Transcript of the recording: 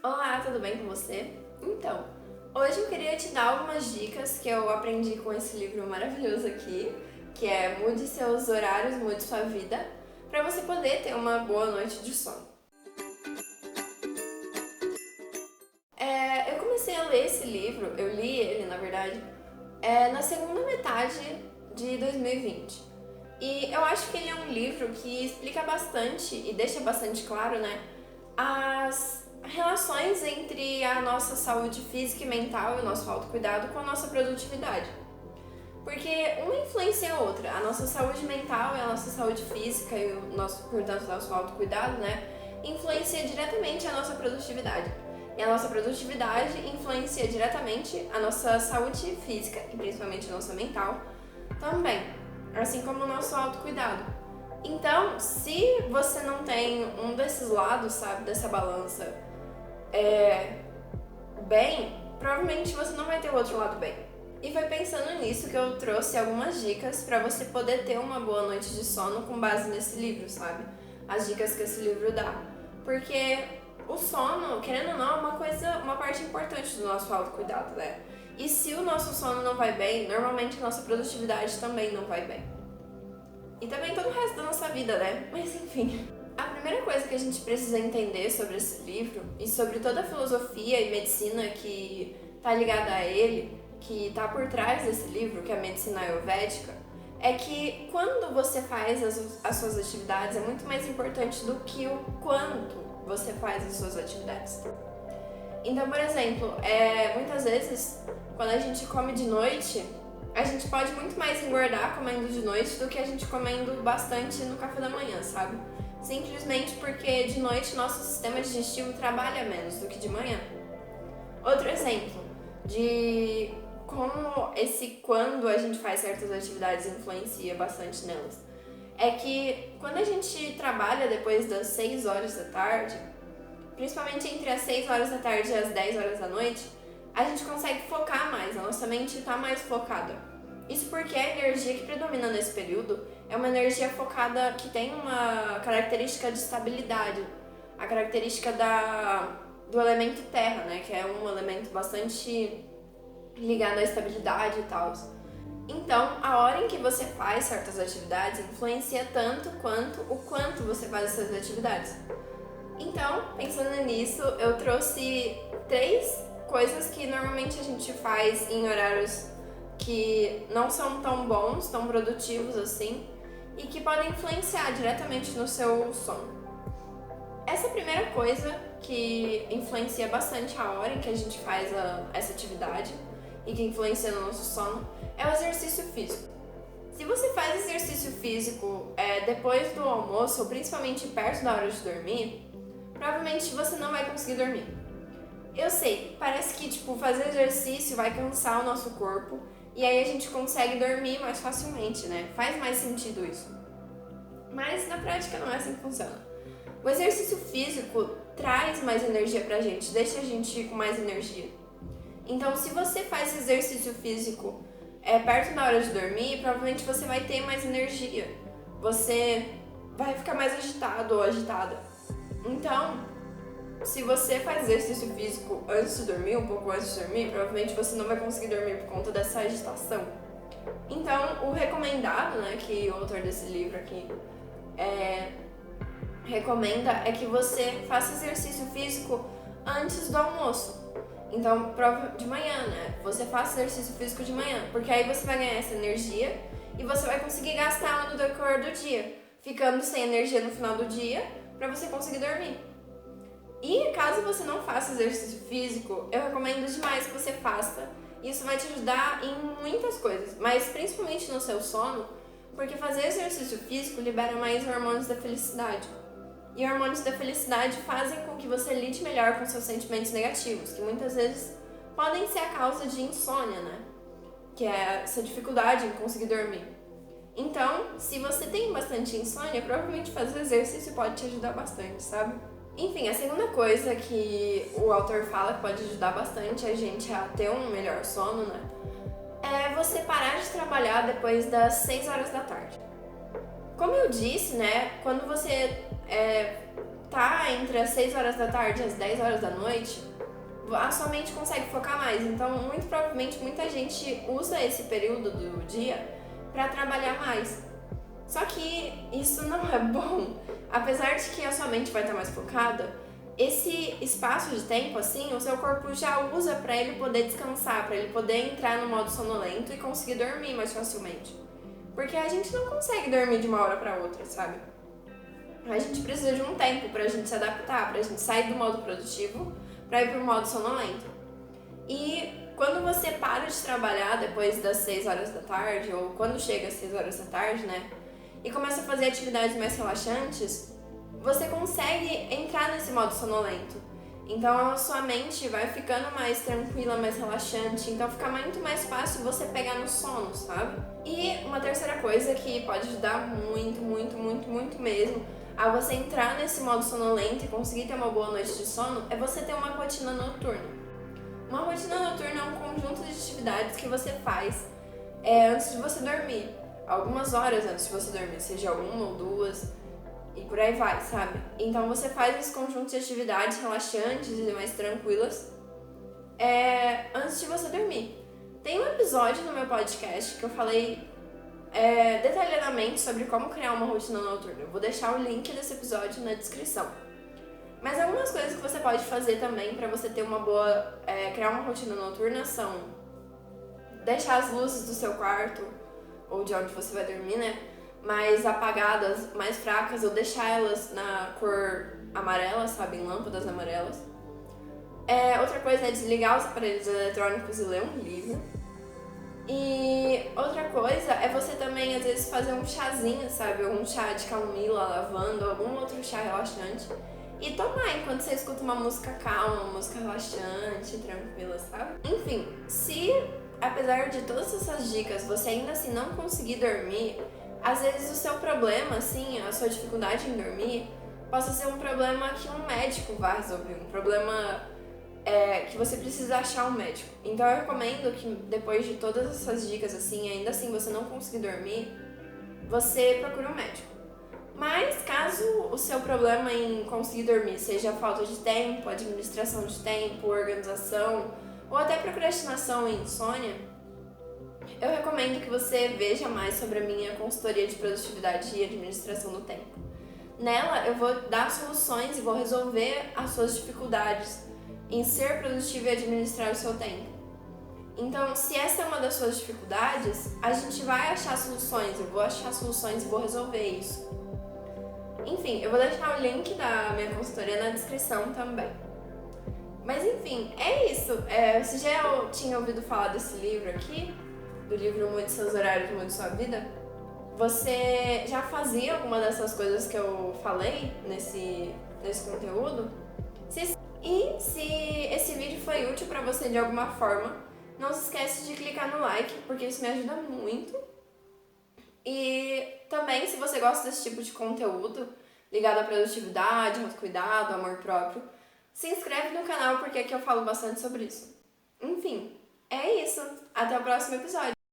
Olá, tudo bem com você? Então, hoje eu queria te dar algumas dicas que eu aprendi com esse livro maravilhoso aqui, que é Mude Seus Horários, Mude Sua Vida, para você poder ter uma boa noite de sono. Eu comecei a ler esse livro, eu li ele, na verdade, na segunda metade de 2020. E eu acho que ele é um livro que explica bastante e deixa bastante claro, né, as relações entre a nossa saúde física e mental e o nosso autocuidado com a nossa produtividade. Porque uma influencia a outra. A nossa saúde mental e a nossa saúde física e o nosso, portanto, o nosso autocuidado, né, influencia diretamente a nossa produtividade. E a nossa produtividade influencia diretamente a nossa saúde física e principalmente a nossa mental também, assim como o nosso autocuidado. Então, se você não tem um desses lados, sabe, dessa balança bem, provavelmente você não vai ter o outro lado bem. E foi pensando nisso que eu trouxe algumas dicas para você poder ter uma boa noite de sono com base nesse livro, sabe? As dicas que esse livro dá. Porque o sono, querendo ou não, é uma parte importante do nosso autocuidado, né? E se o nosso sono não vai bem, normalmente a nossa produtividade também não vai bem. E também todo o resto da nossa vida, né? Mas enfim. A primeira coisa que a gente precisa entender sobre esse livro e sobre toda a filosofia e medicina que tá ligada a ele, que tá por trás desse livro, que é a medicina ayurvédica, é que quando você faz as suas atividades é muito mais importante do que o quanto você faz as suas atividades. Então, por exemplo, muitas vezes, quando a gente come de noite, a gente pode muito mais engordar comendo de noite do que a gente comendo bastante no café da manhã, sabe? Simplesmente porque de noite nosso sistema digestivo trabalha menos do que de manhã. Outro exemplo de como quando a gente faz certas atividades influencia bastante nelas é que quando a gente trabalha depois das 6 horas da tarde, principalmente entre as 6 horas da tarde e as 10 horas da noite, a gente consegue focar mais, a nossa mente está mais focada. Isso porque a energia que predomina nesse período é uma energia focada que tem uma característica de estabilidade, a característica do elemento terra, né, que é um elemento bastante ligado à estabilidade e tal. Então, a hora em que você faz certas atividades influencia tanto quanto o quanto você faz essas atividades. Então, pensando nisso, eu trouxe 3 coisas que normalmente a gente faz em horários que não são tão bons, tão produtivos assim, e que podem influenciar diretamente no seu sono. Essa primeira coisa que influencia bastante a hora em que a gente faz essa atividade e que influencia no nosso sono é o exercício físico. Se você faz exercício físico depois do almoço, ou principalmente perto da hora de dormir, provavelmente você não vai conseguir dormir. Eu sei, parece que fazer exercício vai cansar o nosso corpo e aí a gente consegue dormir mais facilmente, né? Faz mais sentido isso. Mas na prática não é assim que funciona. O exercício físico traz mais energia pra gente, deixa a gente com mais energia. Então, se você faz exercício físico perto da hora de dormir, provavelmente você vai ter mais energia. Você vai ficar mais agitado ou agitada. Então, se você faz exercício físico antes de dormir, um pouco antes de dormir, provavelmente você não vai conseguir dormir por conta dessa agitação. Então, o recomendado, né, que o autor desse livro aqui recomenda é que você faça exercício físico antes do almoço. Então, de manhã, né? Você faça exercício físico de manhã, porque aí você vai ganhar essa energia e você vai conseguir gastá-la no decorrer do dia, ficando sem energia no final do dia para você conseguir dormir. E caso você não faça exercício físico, eu recomendo demais que você faça. Isso vai te ajudar em muitas coisas, mas principalmente no seu sono, porque fazer exercício físico libera mais hormônios da felicidade. E hormônios da felicidade fazem com que você lide melhor com seus sentimentos negativos, que muitas vezes podem ser a causa de insônia, né? Que é essa dificuldade em conseguir dormir. Então, se você tem bastante insônia, provavelmente fazer exercício pode te ajudar bastante, sabe? Enfim, a segunda coisa que o autor fala que pode ajudar bastante a gente a ter um melhor sono, né? É você parar de trabalhar depois das 6 horas da tarde. Como eu disse, né? Quando você tá entre as 6 horas da tarde e as 10 horas da noite, a sua mente consegue focar mais. Então, muito provavelmente, muita gente usa esse período do dia para trabalhar mais. Só que isso não é bom. Apesar de que a sua mente vai estar mais focada, esse espaço de tempo, assim, o seu corpo já usa para ele poder descansar, para ele poder entrar no modo sonolento e conseguir dormir mais facilmente. Porque a gente não consegue dormir de uma hora para outra, sabe? A gente precisa de um tempo pra gente se adaptar, pra gente sair do modo produtivo pra ir pro modo sonolento. E quando você para de trabalhar depois das 6 horas da tarde, ou quando chega às 6 horas da tarde, né? E começa a fazer atividades mais relaxantes, você consegue entrar nesse modo sonolento. Então a sua mente vai ficando mais tranquila, mais relaxante, então fica muito mais fácil você pegar no sono, sabe? E uma terceira coisa que pode ajudar muito, muito, muito, muito mesmo a você entrar nesse modo sonolento e conseguir ter uma boa noite de sono é você ter uma rotina noturna. Uma rotina noturna é um conjunto de atividades que você faz antes de você dormir. Algumas horas antes de você dormir, seja uma ou duas, e por aí vai, sabe? Então você faz esse conjunto de atividades relaxantes e mais tranquilas antes de você dormir. Tem um episódio no meu podcast que eu falei detalhadamente sobre como criar uma rotina noturna. Eu vou deixar o link desse episódio na descrição. Mas algumas coisas que você pode fazer também para você ter uma boa... criar uma rotina noturna são deixar as luzes do seu quarto, ou de onde você vai dormir, né? Mais apagadas, mais fracas, ou deixar elas na cor amarela, sabe? Em lâmpadas amarelas. Outra coisa é desligar os aparelhos eletrônicos e ler um livro. E outra coisa é você também, às vezes, fazer um chazinho, sabe? Um chá de camomila, lavanda, algum outro chá relaxante. E tomar enquanto você escuta uma música calma, uma música relaxante, tranquila, sabe? Enfim, se apesar de todas essas dicas você ainda assim não conseguir dormir, às vezes o seu problema, assim, a sua dificuldade em dormir, possa ser um problema que um médico vai resolver, um problema que você precisa achar um médico. Então eu recomendo que depois de todas essas dicas, assim, ainda assim você não conseguir dormir, você procure um médico. Mas caso o seu problema em conseguir dormir seja falta de tempo, administração de tempo, organização ou até procrastinação e insônia, eu recomendo que você veja mais sobre a minha consultoria de produtividade e administração do tempo. Nela eu vou dar soluções e vou resolver as suas dificuldades em ser produtivo e administrar o seu tempo. Então, se essa é uma das suas dificuldades, a gente vai achar soluções, eu vou achar soluções e vou resolver isso. Enfim, eu vou deixar o link da minha consultoria na descrição também. Mas enfim, é isso. Você já tinha ouvido falar desse livro aqui? Do livro Mude Seus Horários, Mude Sua Vida? Você já fazia alguma dessas coisas que eu falei nesse conteúdo? E se esse vídeo foi útil pra você de alguma forma, não se esquece de clicar no like, porque isso me ajuda muito. E também, se você gosta desse tipo de conteúdo, ligado à produtividade, autocuidado, amor próprio, se inscreve no canal, porque aqui eu falo bastante sobre isso. Enfim, é isso. Até o próximo episódio.